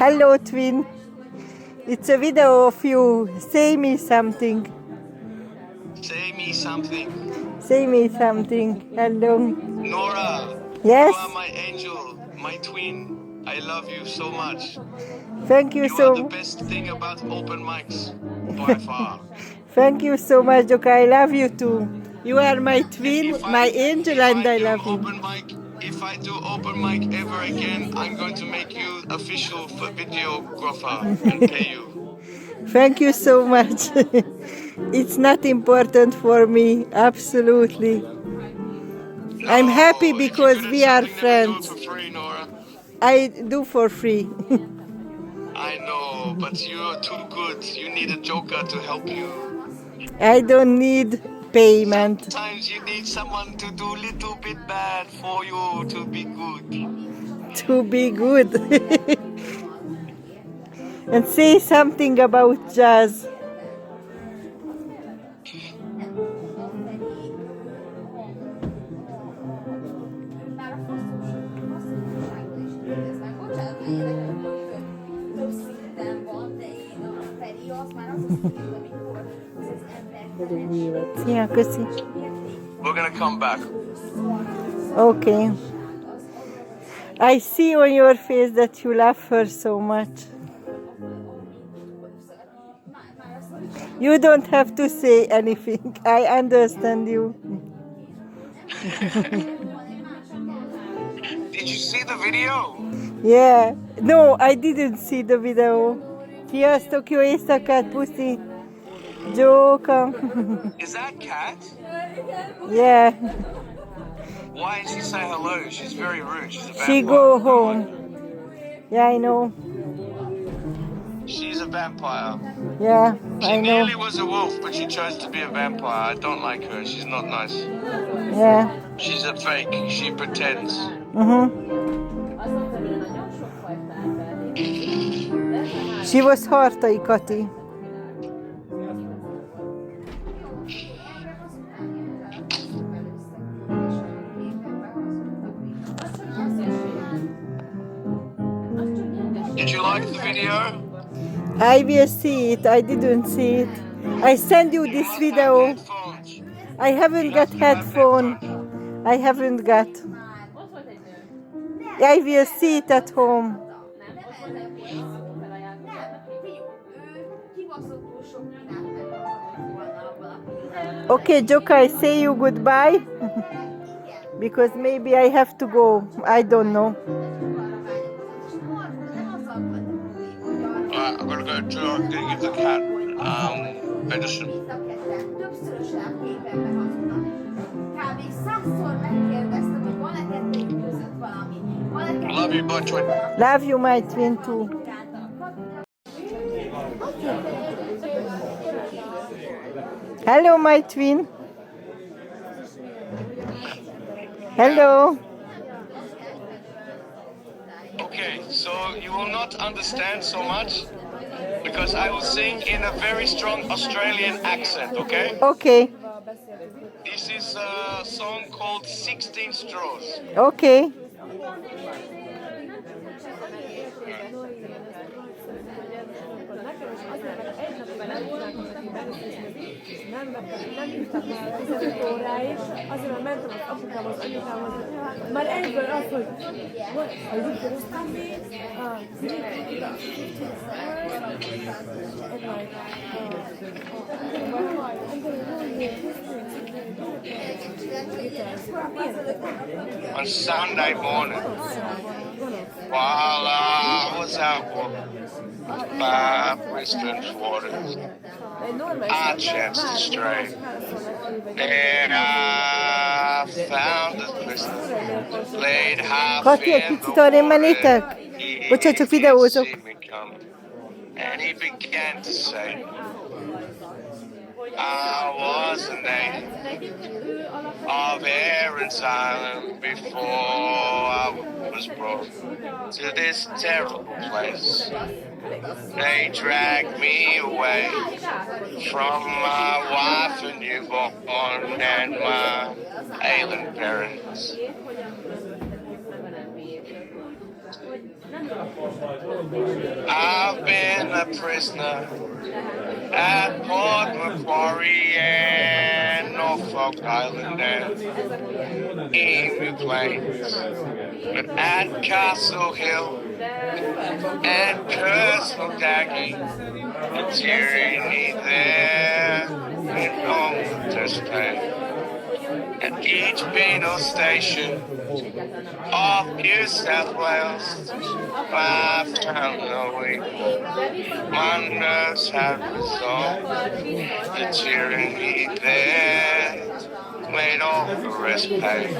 Hello, Twin. It's a video of you. Say me something. Say me something. Say me something. Hello. Nora, Yes? you are my angel, my twin. I love you so much. Thank you You are the so best thing about open mics, by far. Thank you so much, Joka. I love you too. You are my twin, If my angel, and I love you. if I do open mic ever again, I'm going to make you official for videographer and pay you. Thank you so much. It's not important for me, absolutely. No, I'm happy if you're because good at we are something, never do it friends. for free, Nora. I do for free. I know, but you're too good. You need a Joka to help you. I don't need payment. Sometimes you need someone to do little bit bad for you to be good. To be good. And say something about jazz. Yeah, köszi. We're gonna come back. Okay. I see on your face that you love her so much. You don't have to say anything. I understand you. Did you see the video? Yeah. No, I didn't see the video. Sziasztok, jó éjszakát, puszi. Joka. Is that Kat? Yeah. Why did she say hello? She's very rude. She's a vampire. She go home. Yeah, I know. She's a vampire. Yeah, She I know. nearly was a wolf, but she chose to be a vampire. I don't like her. She's not nice. Yeah. She's a fake. She pretends. She was Hartai Kati. Did you like the video? I will see it. I didn't see it. I send you this video. Headphones. I haven't got headphone. I haven't got. I will see it at home. Okay, Joka, I say you goodbye. Because maybe I have to go. I don't know. Alright, I'm gonna go to I'm gonna give the cat medicine. Love you, bye, twin. Love you, my twin, too. Hello, my twin. Hello. Okay, so you will not understand so much because I will sing in a very strong Australian accent, okay? Okay. This is a song called 16 Straws. Okay. Nem ültem már 15 óráig, azért már mentem az apukámhoz, anyukámhoz. Már egyből az, hogy rúgtöröztem még, On Sunday morning, while I was out walking by Brisbane's waters, I chanced to stray, and I found a crystal laid half Kati, egy in picit the arrébb water. mennétek? Bocsánat, csak He videózok. see me coming, and he began to say, I was a native of Aaron's Island before I was brought to this terrible place. They dragged me away from my wife and newborn and my ailing parents. I've been a prisoner at Port Macquarie and Norfolk Island and Emu Plains, but at Castle Hill and Kersnogaggy, the tyranny there in Alder's Bay. At each penal station of New South Wales, 5 times a week, my nerves have resolved the tyranny there made all the rest pay.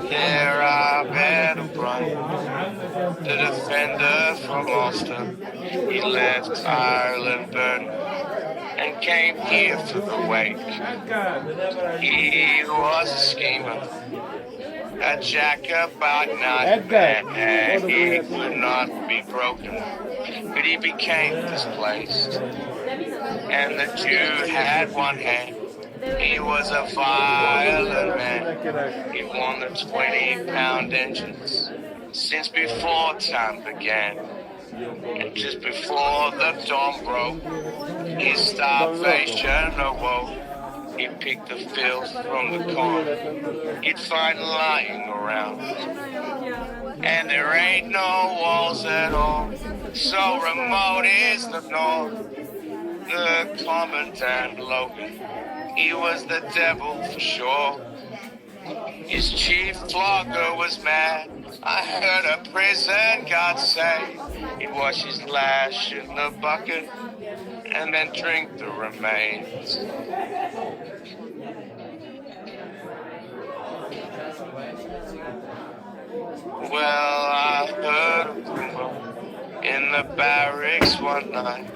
There I met O'Brien, the defender from Ulster. He left Ireland burning and came here for the wake. He was a schemer, a Jacobite nightmare. He could not be broken, but he became displaced. And the Jew had one hand. He was a violent man. He won the 20-pound engines since before time began. And just before the dawn broke, his starvation awoke. He picked the filth from the corn he'd find lying around. And there ain't no walls at all, so remote is the north. The Commandant Logan, he was the devil for sure. His chief flogger was mad. I heard a prison guard say he'd wash his lash in the bucket and then drink the remains. Well, I heard a rumor in the barracks one night.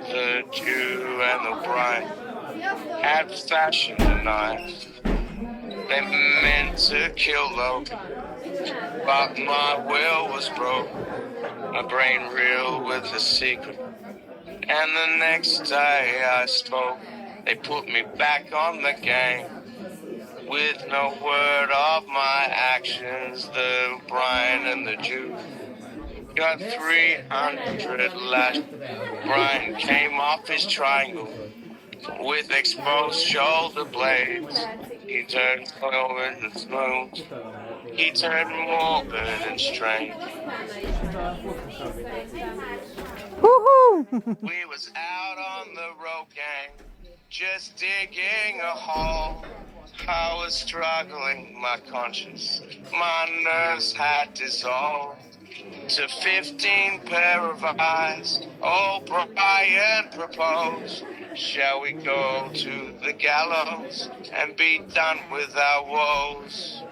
The Jew and the bride had fashioned a knife. They meant to kill Logan, but my will was broke. My brain reeled with the secret, and the next day I spoke. They put me back on the game, with no word of my actions. The Brian and the Jew got 300 lashes. Brian came off his triangle with exposed shoulder blades. He turned velvet and smooth. He turned morbid and strange. Woohoo! We was out on the road gang, just digging a hole. I was struggling, my conscience, my nerves had dissolved to 15 pair of eyes. Oh, Brian proposed, shall we go to the gallows and be done with our woes?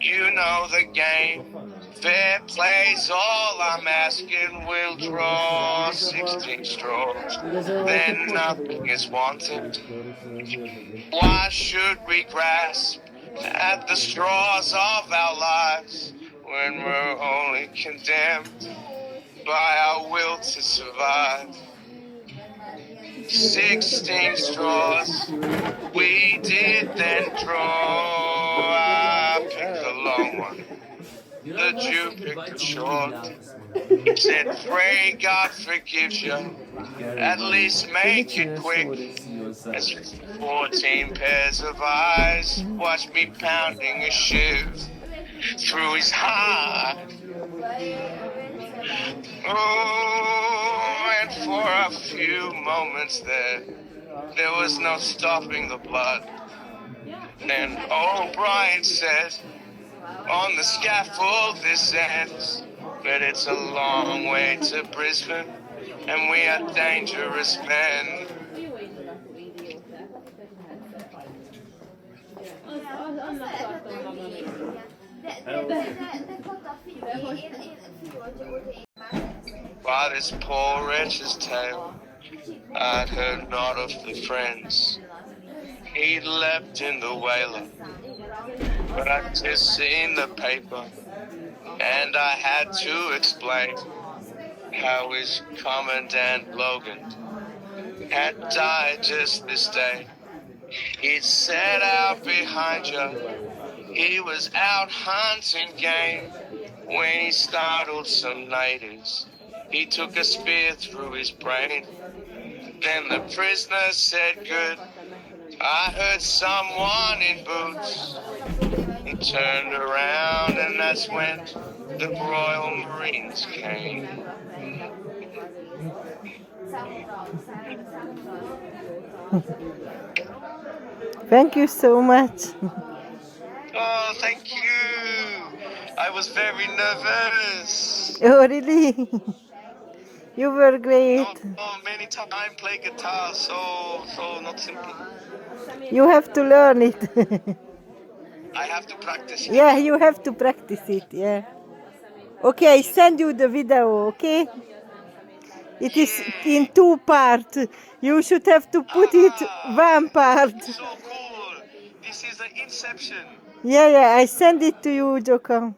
You know the game, fair play's all I'm asking. We'll draw 16 straws, then nothing is wanted. Why should we grasp at the straws of our lives when we're only condemned by our will to survive? 16 straws we did then draw. I picked the long one, the Jew picked the short. He said, pray God forgives you, at least make it quick. As 14 pairs of eyes watched me pounding a shiv through his heart. Oh, and for a few moments there was no stopping the blood. Then O'Brien said, on the scaffold this ends, but it's a long way to Brisbane, and we are dangerous men. By this poor wretch's tale, I'd heard not of the friends he'd left in the whaler, but I'd just seen the paper, and I had to explain how his Commandant Logan had died just this day. He'd set out behind you, He was out hunting game when he startled some natives. He took a spear through his brain. Then the prisoner said, "Good, I heard someone in boots." He turned around and that's when the Royal Marines came. Thank you so much. Oh, thank you. I was very nervous. Oh, really? You were great. Many times play guitar, so not simple. You have to learn it. I have to practice. Yeah, you have to practice it, yeah. Okay, I send you the video, okay? It is in 2 parts. You should have to put it 1 part. So cool. This is an inception. Yeah, I send it to you, Joka.